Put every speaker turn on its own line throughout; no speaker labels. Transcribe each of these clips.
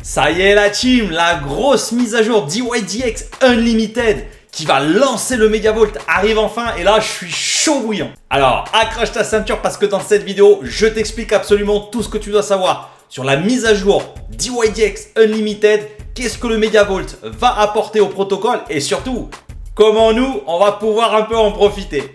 Ça y est la team, la grosse mise à jour DYDX Unlimited qui va lancer le Megavolt arrive enfin et là je suis chaud bouillant. Alors accroche ta ceinture parce que dans cette vidéo je t'explique absolument tout ce que tu dois savoir sur la mise à jour DYDX Unlimited, qu'est-ce que le Megavolt va apporter au protocole et surtout comment nous on va pouvoir un peu en profiter.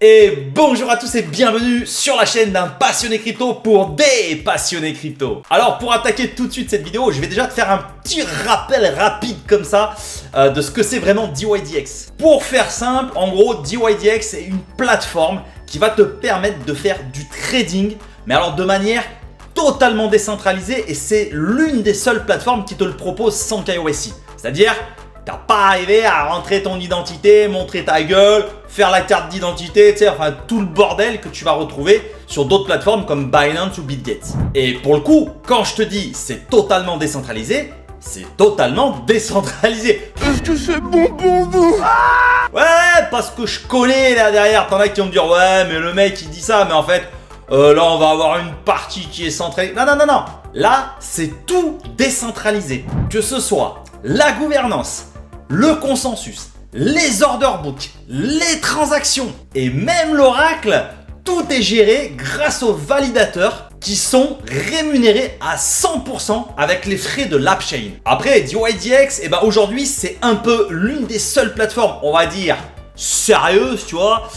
Et bonjour à tous et bienvenue sur la chaîne d'un passionné crypto pour des passionnés crypto. Alors pour attaquer tout de suite cette vidéo, je vais déjà te faire un petit rappel rapide comme ça de ce que c'est vraiment DYDX. Pour faire simple, en gros DYDX c'est une plateforme qui va te permettre de faire du trading, mais alors de manière totalement décentralisée, et c'est l'une des seules plateformes qui te le propose sans KYC. C'est-à-dire, t'as pas arrivé à rentrer ton identité, montrer ta gueule, faire la carte d'identité, tu sais, enfin tout le bordel que tu vas retrouver sur d'autres plateformes comme Binance ou Bitget. Et pour le coup, quand je te dis c'est totalement décentralisé, c'est totalement décentralisé.
Est-ce que c'est bon pour vous?
Ouais, parce que je connais là derrière, t'en as qui vont me dire ouais mais le mec il dit ça, mais en fait là on va avoir une partie qui est centralisée. Non, là c'est tout décentralisé. Que ce soit la gouvernance, le consensus, les order books, les transactions et même l'oracle, tout est géré grâce aux validateurs qui sont rémunérés à 100% avec les frais de l'AppChain. Après, DYDX, aujourd'hui c'est un peu l'une des seules plateformes, on va dire, sérieuses, tu vois,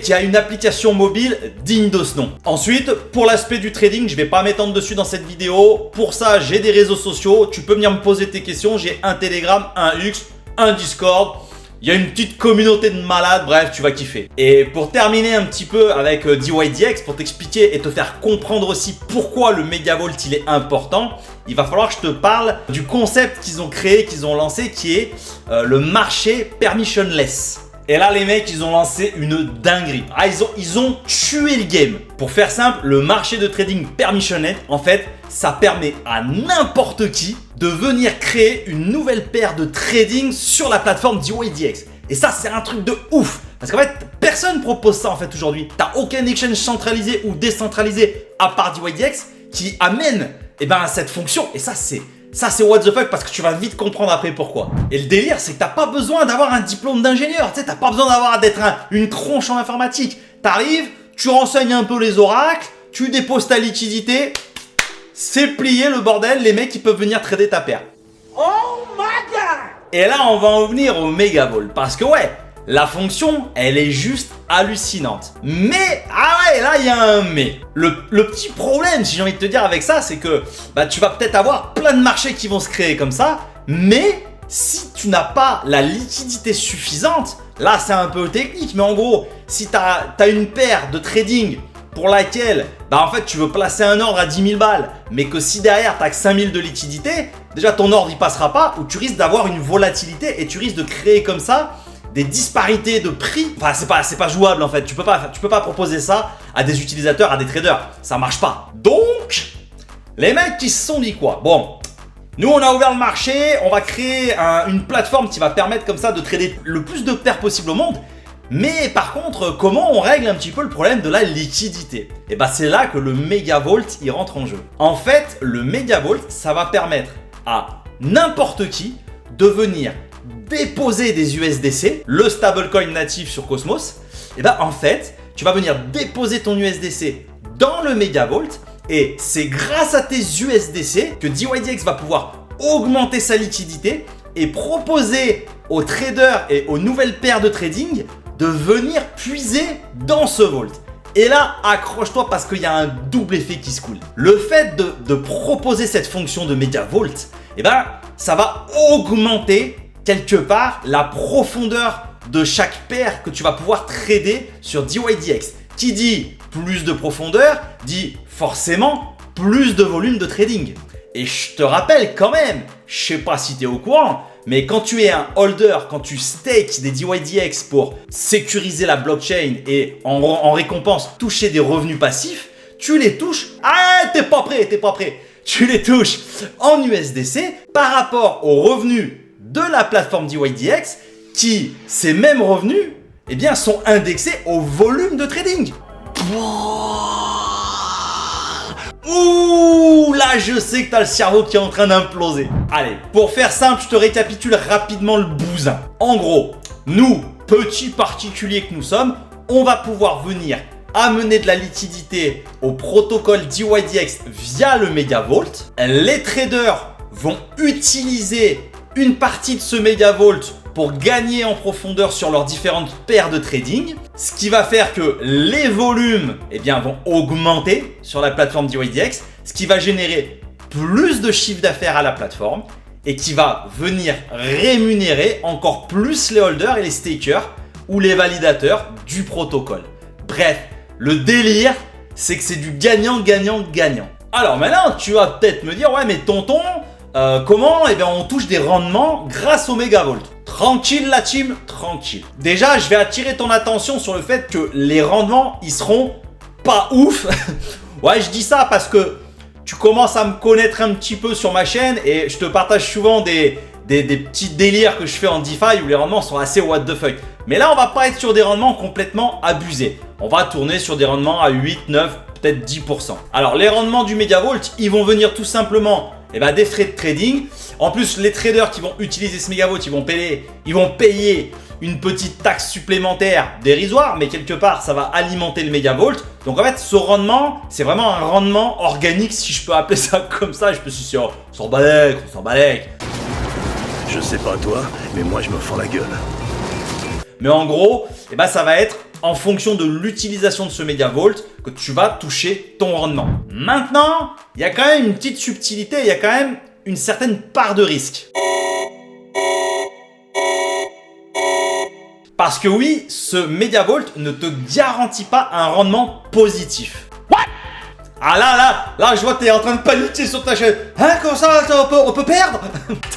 qui a une application mobile digne de ce nom. Ensuite, pour l'aspect du trading, je vais pas m'étendre dessus dans cette vidéo. Pour ça, j'ai des réseaux sociaux, tu peux venir me poser tes questions, j'ai un Telegram, un X, un Discord, il y a une petite communauté de malades, bref, tu vas kiffer. Et pour terminer un petit peu avec DYDX, pour t'expliquer et te faire comprendre aussi pourquoi le Megavolt il est important, il va falloir que je te parle du concept qu'ils ont créé, qu'ils ont lancé, qui est le marché permissionless. Et là, les mecs, ils ont lancé une dinguerie. Ah, ils ont tué le game. Pour faire simple, le marché de trading permissionné, en fait, ça permet à n'importe qui de venir créer une nouvelle paire de trading sur la plateforme DYDX. Et ça, c'est un truc de ouf. Parce qu'en fait, personne propose ça en fait aujourd'hui. T'as aucun exchange centralisé ou décentralisé à part DYDX qui amène cette fonction. Et ça, c'est what the fuck, parce que tu vas vite comprendre après pourquoi. Et le délire, c'est que t'as pas besoin d'avoir un diplôme d'ingénieur, tu sais, t'as pas besoin d'être une tronche en informatique. T'arrives, tu renseignes un peu les oracles, tu déposes ta liquidité, c'est plié le bordel, les mecs ils peuvent venir trader ta paire.
Oh my god!
Et là, on va en venir au Megavolt, parce que ouais, la fonction, elle est juste hallucinante. Mais, là, il y a un mais. Le petit problème, si j'ai envie de te dire avec ça, c'est que tu vas peut-être avoir plein de marchés qui vont se créer comme ça, mais si tu n'as pas la liquidité suffisante, là, c'est un peu technique, mais en gros, si tu as une paire de trading pour laquelle, en fait, tu veux placer un ordre à 10 000 balles, mais que si derrière, tu n'as que 5 000 de liquidité, déjà, ton ordre, il passera pas, ou tu risques d'avoir une volatilité et tu risques de créer comme ça des disparités de prix. Enfin, c'est pas jouable en fait. Tu peux pas proposer ça à des utilisateurs, à des traders. Ça marche pas. Donc, les mecs qui se sont dit quoi? Bon, nous on a ouvert le marché, on va créer une plateforme qui va permettre comme ça de trader le plus de paires possible au monde. Mais par contre, comment on règle un petit peu le problème de la liquidité? Et c'est là que le Megavolt il rentre en jeu. En fait, le Megavolt, ça va permettre à n'importe qui de venir déposer des USDC, le stablecoin natif sur Cosmos. En fait, tu vas venir déposer ton USDC dans le Megavolt et c'est grâce à tes USDC que DYDX va pouvoir augmenter sa liquidité et proposer aux traders et aux nouvelles paires de trading de venir puiser dans ce vault. Et là, accroche-toi parce qu'il y a un double effet qui se coule. Le fait de proposer cette fonction de Megavolt, ça va augmenter quelque part la profondeur de chaque paire que tu vas pouvoir trader sur DYDX. Qui dit plus de profondeur, dit forcément plus de volume de trading. Et je te rappelle quand même, je sais pas si tu es au courant, mais quand tu es un holder, quand tu stakes des DYDX pour sécuriser la blockchain et en récompense toucher des revenus passifs, tu les touches. Ah, t'es pas prêt. Tu les touches en USDC par rapport aux revenus de la plateforme DYDX qui, ces mêmes revenus, sont indexés au volume de trading. Là, je sais que t'as le cerveau qui est en train d'imploser. Allez, pour faire simple, je te récapitule rapidement le bousin. En gros, nous, petits particuliers que nous sommes, on va pouvoir venir amener de la liquidité au protocole DYDX via le Megavolt. Les traders vont utiliser une partie de ce Megavolt pour gagner en profondeur sur leurs différentes paires de trading, ce qui va faire que les volumes vont augmenter sur la plateforme DYDX, ce qui va générer plus de chiffre d'affaires à la plateforme et qui va venir rémunérer encore plus les holders et les stakers ou les validateurs du protocole. Bref, le délire, c'est que c'est du gagnant-gagnant-gagnant. Alors maintenant, tu vas peut-être me dire, ouais mais tonton, comment on touche des rendements grâce au Megavolt? Tranquille la team, tranquille. Déjà, je vais attirer ton attention sur le fait que les rendements, ils seront pas ouf. Ouais, je dis ça parce que tu commences à me connaître un petit peu sur ma chaîne et je te partage souvent des petits délires que je fais en DeFi où les rendements sont assez what the fuck. Mais là, on va pas être sur des rendements complètement abusés. On va tourner sur des rendements à 8, 9, peut-être 10%. Alors, les rendements du Megavolt, ils vont venir tout simplement des frais de trading. En plus, les traders qui vont utiliser ce Megavolt, ils vont payer une petite taxe supplémentaire dérisoire, mais quelque part, ça va alimenter le Megavolt. Donc en fait, ce rendement, c'est vraiment un rendement organique, si je peux appeler ça comme ça. Je me suis dit, on s'en balèque.
Je sais pas toi, mais moi je me fends la gueule.
Mais en gros, ça va être en fonction de l'utilisation de ce Megavolt que tu vas toucher ton rendement. Maintenant, il y a quand même une petite subtilité, il y a quand même une certaine part de risque. Parce que oui, ce Megavolt ne te garantit pas un rendement positif. What? Ah là, je vois que t'es en train de paniquer sur ta chaîne. Hein, comment ça, on peut perdre?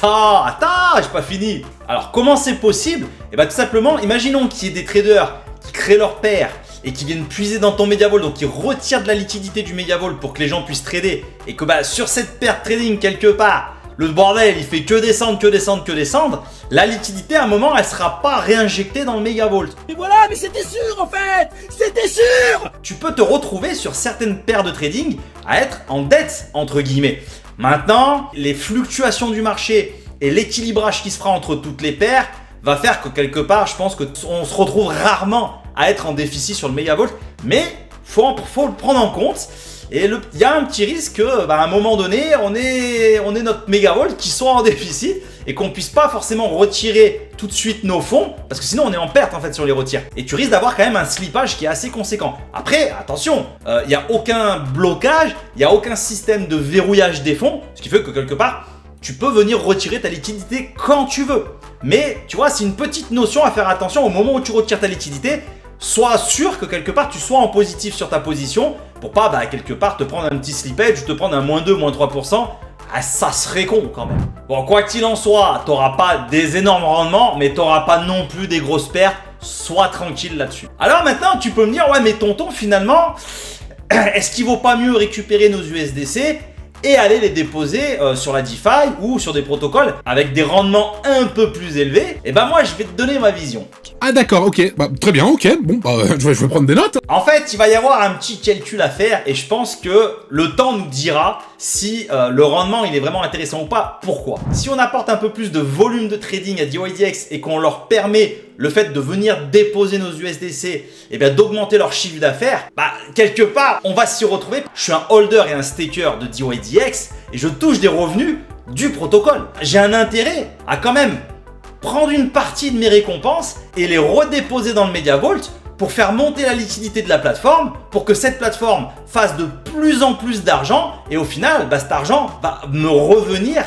Attends, j'ai pas fini. Alors, comment c'est possible? Tout simplement, imaginons qu'il y ait des traders qui créent leur paire et qui viennent puiser dans ton Megavolt, donc qui retirent de la liquidité du Megavolt pour que les gens puissent trader, et que sur cette paire de trading, quelque part, le bordel, il fait que descendre, la liquidité, à un moment, elle sera pas réinjectée dans le Megavolt.
Mais voilà, mais c'était sûr en fait. C'était sûr.
Tu peux te retrouver sur certaines paires de trading à être en dette, entre guillemets. Maintenant, les fluctuations du marché et l'équilibrage qui se fera entre toutes les paires va faire que quelque part, je pense qu'on se retrouve rarement à être en déficit sur le Megavolt, mais faut le prendre en compte. Et il y a un petit risque qu'à un moment donné, on ait notre Megavolt qui soit en déficit et qu'on puisse pas forcément retirer tout de suite nos fonds, parce que sinon on est en perte en fait si on les retire. Et tu risques d'avoir quand même un slippage qui est assez conséquent. Après, attention, il n'y a aucun blocage, il n'y a aucun système de verrouillage des fonds, ce qui fait que quelque part, tu peux venir retirer ta liquidité quand tu veux. Mais tu vois, c'est une petite notion à faire attention au moment où tu retires ta liquidité. Sois sûr que quelque part tu sois en positif sur ta position pour pas quelque part te prendre un petit slippage ou te prendre un -2, -3%. Ça serait con quand même. Bon, quoi qu'il en soit, t'auras pas des énormes rendements, mais t'auras pas non plus des grosses pertes. Sois tranquille là-dessus. Alors maintenant, tu peux me dire, ouais, mais tonton, finalement, est-ce qu'il vaut pas mieux récupérer nos USDC et aller les déposer sur la DeFi ou sur des protocoles avec des rendements un peu plus élevés? Moi, je vais te donner ma vision.
Ah d'accord, ok, très bien, ok, bon, je vais prendre des notes.
En fait, il va y avoir un petit calcul à faire et je pense que le temps nous dira si le rendement il est vraiment intéressant ou pas. Pourquoi? Si on apporte un peu plus de volume de trading à DYDX et qu'on leur permet le fait de venir déposer nos USDC d'augmenter leur chiffre d'affaires, quelque part, on va s'y retrouver. Je suis un holder et un staker de DYDX et je touche des revenus du protocole. J'ai un intérêt à quand même prendre une partie de mes récompenses et les redéposer dans le Megavolt pour faire monter la liquidité de la plateforme, pour que cette plateforme fasse de plus en plus d'argent et au final, cet argent va me revenir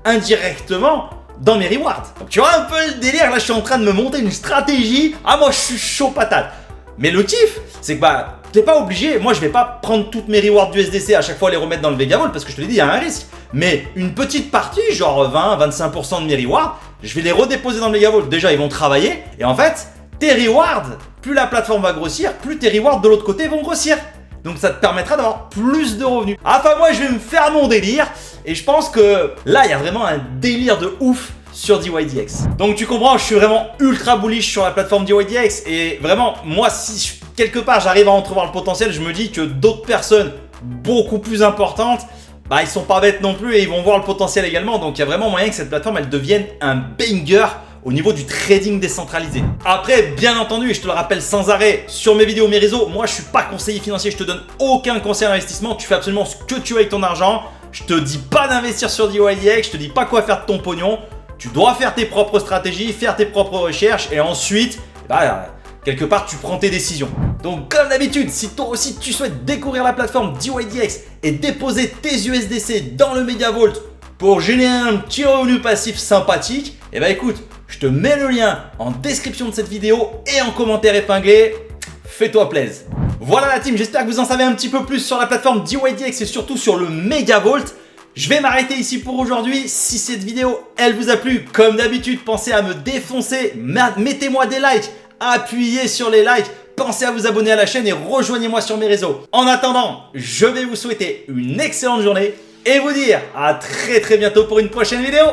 indirectement dans mes rewards. Donc tu vois un peu le délire, là je suis en train de me monter une stratégie. Ah moi je suis chaud patate. Mais le kiff, c'est que t'es pas obligé, moi je vais pas prendre toutes mes rewards du SDC à chaque fois les remettre dans le Megavolt parce que je te l'ai dit, il y a un risque. Mais une petite partie, genre 20-25% de mes rewards, je vais les redéposer dans le Megavolt. Déjà, ils vont travailler. Et en fait, tes rewards, plus la plateforme va grossir, plus tes rewards de l'autre côté vont grossir. Donc ça te permettra d'avoir plus de revenus. Enfin, moi, je vais me faire mon délire. Et je pense que là, il y a vraiment un délire de ouf sur DYDX. Donc tu comprends, je suis vraiment ultra bullish sur la plateforme DYDX. Et vraiment, moi, si quelque part j'arrive à entrevoir le potentiel, je me dis que d'autres personnes beaucoup plus importantes bah ils sont pas bêtes non plus et ils vont voir le potentiel également. Donc il y a vraiment moyen que cette plateforme elle devienne un banger au niveau du trading décentralisé. Après, bien entendu, et je te le rappelle sans arrêt sur mes vidéos, mes réseaux, moi je suis pas conseiller financier, je te donne aucun conseil d'investissement, tu fais absolument ce que tu veux avec ton argent. Je te dis pas d'investir sur DYDX, je te dis pas quoi faire de ton pognon. Tu dois faire tes propres stratégies, faire tes propres recherches et ensuite, bah, quelque part, tu prends tes décisions. Donc, comme d'habitude, si toi aussi tu souhaites découvrir la plateforme DYDX et déposer tes USDC dans le Megavolt pour générer un petit revenu passif sympathique, et bah écoute, je te mets le lien en description de cette vidéo et en commentaire épinglé. Fais-toi plaisir. Voilà la team, j'espère que vous en savez un petit peu plus sur la plateforme DYDX et surtout sur le Megavolt. Je vais m'arrêter ici pour aujourd'hui. Si cette vidéo, elle vous a plu, comme d'habitude, pensez à me défoncer. Mettez-moi des likes, appuyez sur les likes. Pensez à vous abonner à la chaîne et rejoignez-moi sur mes réseaux. En attendant, je vais vous souhaiter une excellente journée et vous dire à très bientôt pour une prochaine vidéo.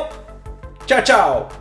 Ciao ciao.